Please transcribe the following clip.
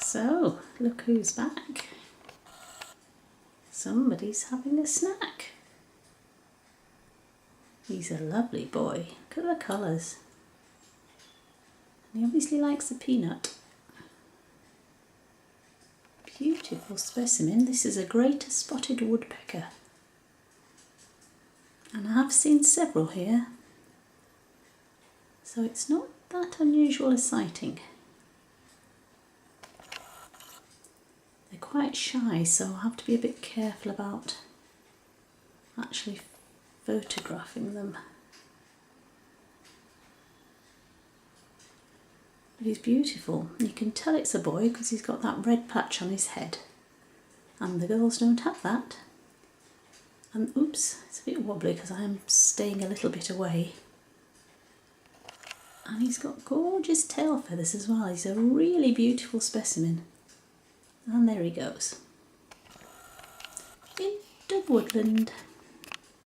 So, look who's back. Somebody's having a snack. He's a lovely boy. Look at the colours. He obviously likes the peanut. Beautiful specimen. This is a greater spotted woodpecker. And I have seen several here. So it's not that unusual a sighting. They're quite shy, so I'll have to be a bit careful about actually photographing them. But he's beautiful. You can tell it's a boy because he's got that red patch on his head. And the girls don't have that. And oops, it's a bit wobbly because I am staying a little bit away. And he's got gorgeous tail feathers as well. He's a really beautiful specimen. And there he goes. In the woodland.